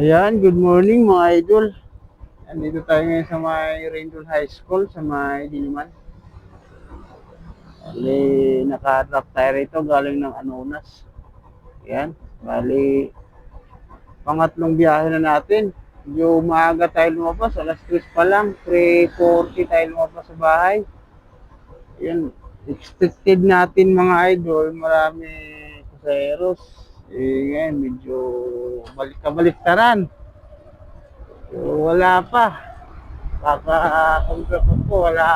Ayan, good morning mga idol. Andito tayo ngayon sa may Rendon High School sa may Diliman. Bali, naka-drop tayo rito galing ng Anonas. Ayan, bali, pangatlong biyahe na natin. Medyo maaga tayo lumabas, alas 3 pa lang, 3:40 tayo lumabas sa bahay. Ayan, expected natin mga idol, marami pasaheros. Ngayon, medyo balik-kabaliktaran. So, wala pa. Kaka-confirm ko, wala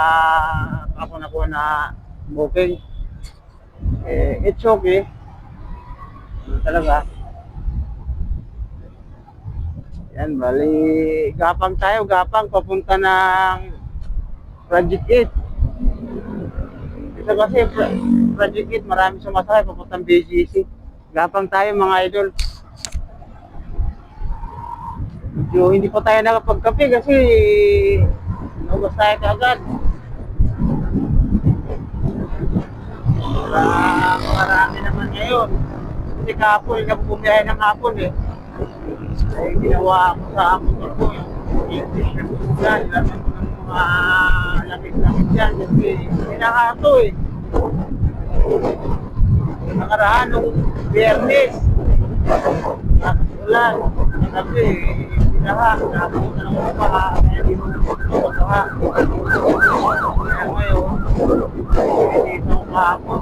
pa ako nakuha na booking. It's okay. Talaga. Yan, bali, gapang tayo, gapang, papunta ng Project 8. Ito kasi, Project 8, marami sumasakay, papuntang BGC. Gapang tayo mga idol. Medyo hindi pa tayo nakapagkape kasi nabas tayo kaagad. Marami naman ngayon. Kasi kahapon, hindi ako bumiyahe ng hapon eh. Ay, ginawa ko sa motor ko yung English na sugan. Lamang ko ng mga lamig-lamig dyan kasi hinahato eh. Nakaraan nung Biyernes. Tapos ulan. Kasi binaha. Nakapunta ng upa. Kaya di mo nakuha. Kaya ngayon, pinita ko kahapon.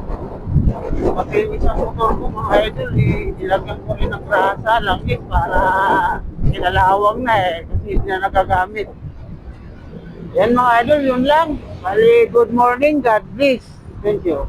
Pati yung isang motor ko mga idol, nilagyan ko rin ng grasa, langis para kinalawang na eh, kasi hindi na nagagamit. Yan mga idol, yun lang. Bali, good morning, God bless. Thank you.